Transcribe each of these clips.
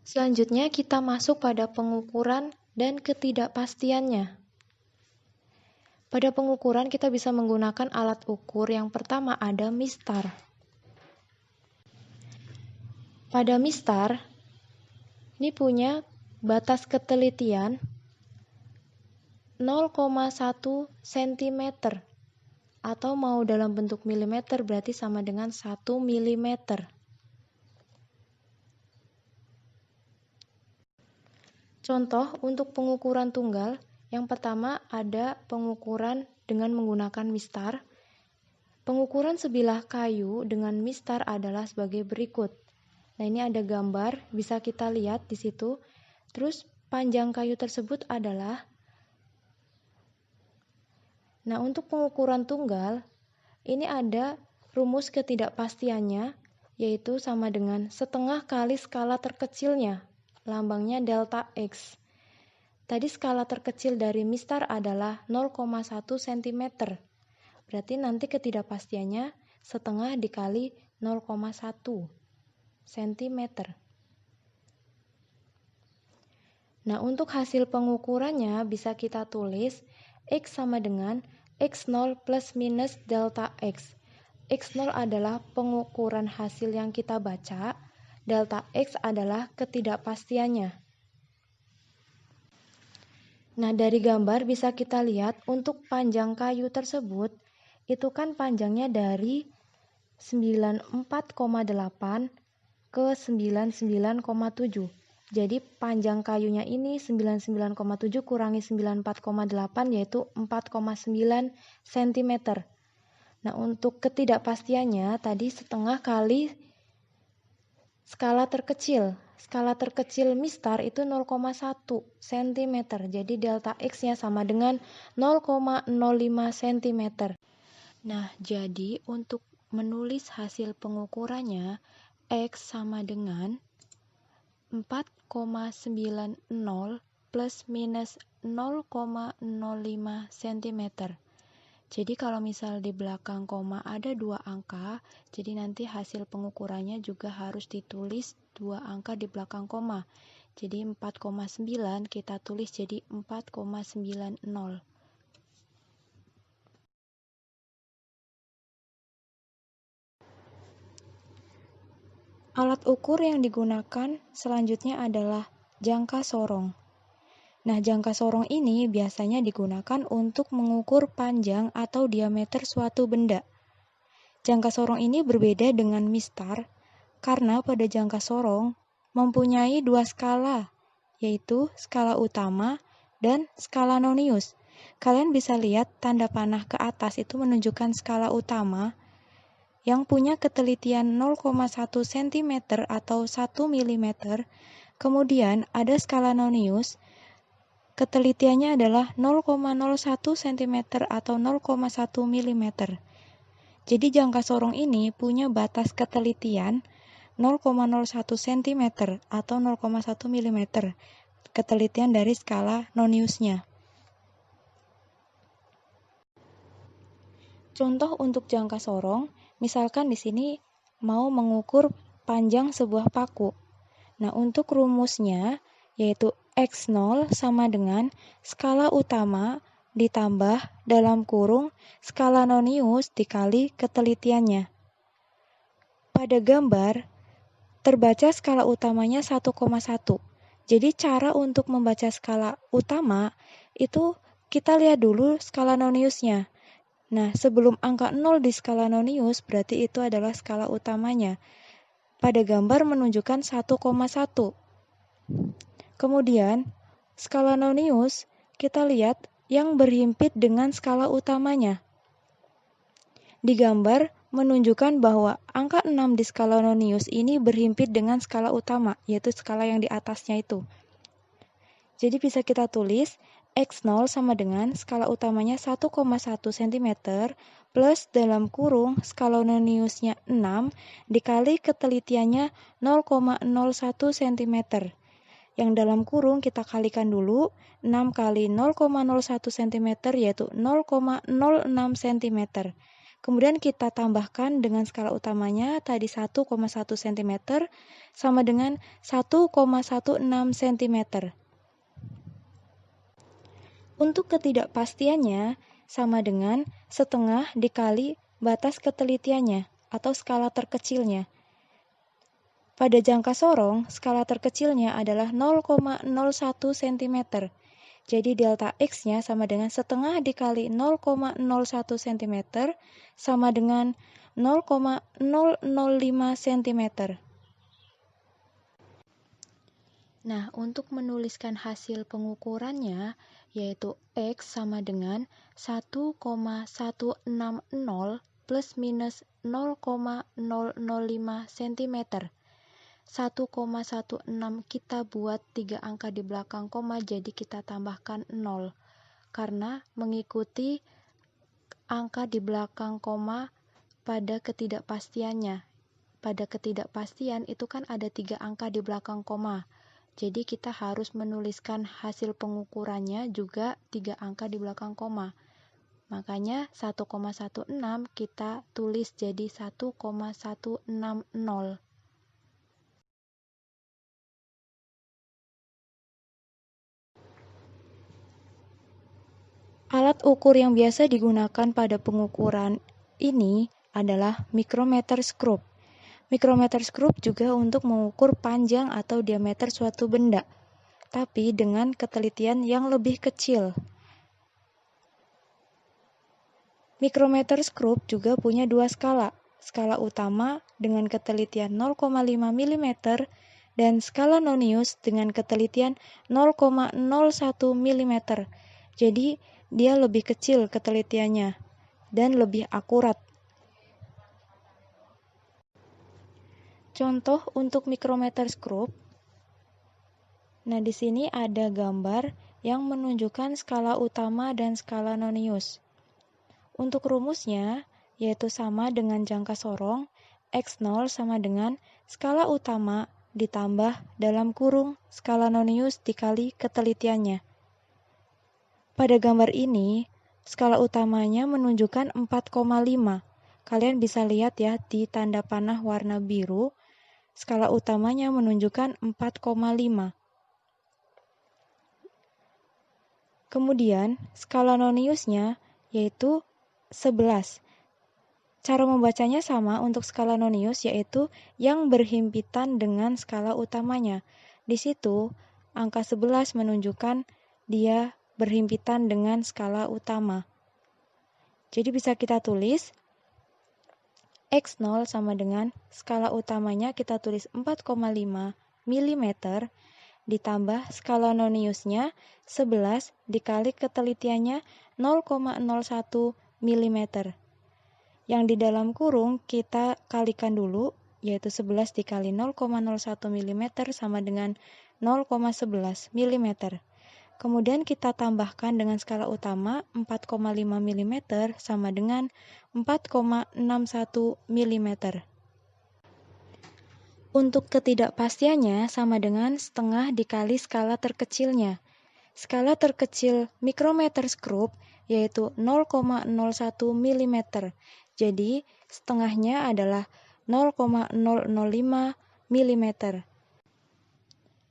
Selanjutnya kita masuk pada pengukuran dan ketidakpastiannya. Pada pengukuran kita bisa menggunakan alat ukur. Yang pertama ada mistar. Pada mistar, ini punya batas ketelitian 0,1 cm atau mau dalam bentuk milimeter berarti sama dengan 1 mm. Contoh untuk pengukuran tunggal, yang pertama ada pengukuran dengan menggunakan mistar. Pengukuran sebilah kayu dengan mistar adalah sebagai berikut. Nah, ini ada gambar, bisa kita lihat di situ. Terus panjang kayu tersebut adalah. Nah, untuk pengukuran tunggal, ini ada rumus ketidakpastiannya, yaitu sama dengan setengah kali skala terkecilnya. Lambangnya delta X. Tadi skala terkecil dari mistar adalah 0,1 cm. Berarti nanti ketidakpastiannya setengah dikali 0,1 cm. Nah, untuk hasil pengukurannya bisa kita tulis X sama dengan X0 plus minus delta X. X0 adalah pengukuran hasil yang kita baca, delta X adalah ketidakpastiannya. Nah, dari gambar bisa kita lihat untuk panjang kayu tersebut, itu kan panjangnya dari 94,8 ke 99,7. Jadi panjang kayunya ini 99,7 kurangi 94,8 yaitu 4,9 cm. Nah, untuk ketidakpastiannya tadi setengah kali skala terkecil. Skala terkecil mistar itu 0,1 cm. Jadi delta X-nya sama dengan 0,05 cm. Nah, jadi untuk menulis hasil pengukurannya X sama dengan 4,90 plus minus 0,05 cm. Jadi kalau misal di belakang koma ada dua angka, jadi nanti hasil pengukurannya juga harus ditulis dua angka di belakang koma. Jadi 4,9 kita tulis jadi 4,90. Alat ukur yang digunakan selanjutnya adalah jangka sorong. Nah, jangka sorong ini biasanya digunakan untuk mengukur panjang atau diameter suatu benda. Jangka sorong ini berbeda dengan mistar karena pada jangka sorong mempunyai dua skala, yaitu skala utama dan skala nonius. Kalian bisa lihat tanda panah ke atas itu menunjukkan skala utama yang punya ketelitian 0,1 cm atau 1 mm. Kemudian ada skala nonius, ketelitiannya adalah 0,01 cm atau 0,1 mm. Jadi jangka sorong ini punya batas ketelitian 0,01 cm atau 0,1 mm. Ketelitian dari skala noniusnya. Contoh untuk jangka sorong, misalkan di sini mau mengukur panjang sebuah paku. Nah, untuk rumusnya yaitu X0 sama dengan skala utama ditambah dalam kurung skala nonius dikali ketelitiannya. Pada gambar terbaca skala utamanya 1,1. Jadi cara untuk membaca skala utama itu kita lihat dulu skala noniusnya. Nah, sebelum angka 0 di skala nonius, berarti itu adalah skala utamanya. Pada gambar menunjukkan 1,1. Kemudian, skala nonius, kita lihat yang berhimpit dengan skala utamanya. Di gambar menunjukkan bahwa angka 6 di skala nonius ini berhimpit dengan skala utama, yaitu skala yang di atasnya itu. Jadi bisa kita tulis X0 sama dengan skala utamanya 1,1 cm plus dalam kurung skala noniusnya 6 dikali ketelitiannya 0,01 cm. Yang dalam kurung kita kalikan dulu 6 kali 0,01 cm yaitu 0,06 cm. Kemudian kita tambahkan dengan skala utamanya tadi 1,1 cm sama dengan 1,16 cm. Untuk ketidakpastiannya sama dengan setengah dikali batas ketelitiannya atau skala terkecilnya. Pada jangka sorong, skala terkecilnya adalah 0,01 cm. Jadi delta X-nya sama dengan setengah dikali 0,01 cm sama dengan 0,005 cm. Nah, untuk menuliskan hasil pengukurannya, yaitu X sama dengan 1,160 plus minus 0,005 cm. 1,16 kita buat 3 angka di belakang koma, jadi kita tambahkan 0. Karena mengikuti angka di belakang koma pada ketidakpastiannya. Pada ketidakpastian itu kan ada 3 angka di belakang koma. Jadi kita harus menuliskan hasil pengukurannya juga 3 angka di belakang koma. Makanya 1,16 kita tulis jadi 1,160. Alat ukur yang biasa digunakan pada pengukuran ini adalah micrometer scrope. Micrometer scrope juga untuk mengukur panjang atau diameter suatu benda, tapi dengan ketelitian yang lebih kecil. Micrometer scrope juga punya 2 skala. Skala utama dengan ketelitian 0,5 mm dan skala Nonius dengan ketelitian 0,01 mm. Jadi, dia lebih kecil ketelitiannya dan lebih akurat. Contoh untuk micrometer scrope. Nah, di sini ada gambar yang menunjukkan skala utama dan skala Nonius. Untuk rumusnya, yaitu sama dengan jangka sorong, X0 sama dengan skala utama ditambah dalam kurung skala Nonius dikali ketelitiannya. Pada gambar ini, skala utamanya menunjukkan 4,5. Kalian bisa lihat ya di tanda panah warna biru, skala utamanya menunjukkan 4,5. Kemudian, skala Noniusnya yaitu 11. Cara membacanya sama untuk skala Nonius, yaitu yang berhimpitan dengan skala utamanya. Di situ, angka 11 menunjukkan dia berhimpitan dengan skala utama. Jadi bisa kita tulis X0 sama dengan skala utamanya kita tulis 4,5 mm ditambah skala Noniusnya 11 dikali ketelitiannya 0,01 mm. Yang di dalam kurung kita kalikan dulu, yaitu 11 dikali 0,01 mm sama dengan 0,11 mm. Kemudian kita tambahkan dengan skala utama 4,5 mm sama dengan 4,61 mm. Untuk ketidakpastiannya sama dengan setengah dikali skala terkecilnya. Skala terkecil micrometer scrope yaitu 0,01 mm. Jadi setengahnya adalah 0,005 mm.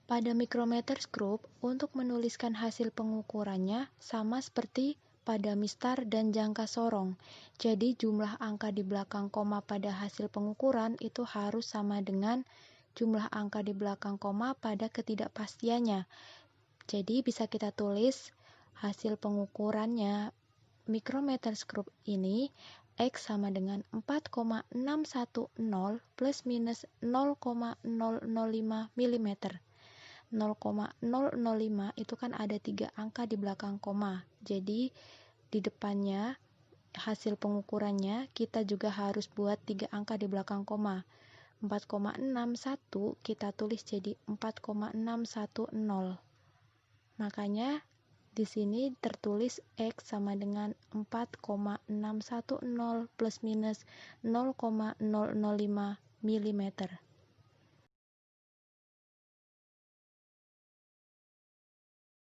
Pada micrometer scrope, untuk menuliskan hasil pengukurannya sama seperti pada mistar dan jangka sorong. Jadi jumlah angka di belakang koma pada hasil pengukuran itu harus sama dengan jumlah angka di belakang koma pada ketidakpastiannya. Jadi bisa kita tulis hasil pengukurannya micrometer scrope ini X sama dengan 4,610 plus minus 0,005 mm. 0,005 itu kan ada 3 angka di belakang koma. Jadi di depannya hasil pengukurannya kita juga harus buat 3 angka di belakang koma. 4,61 kita tulis jadi 4,610. Makanya di sini tertulis X sama dengan 4,610 plus minus 0,005 mm.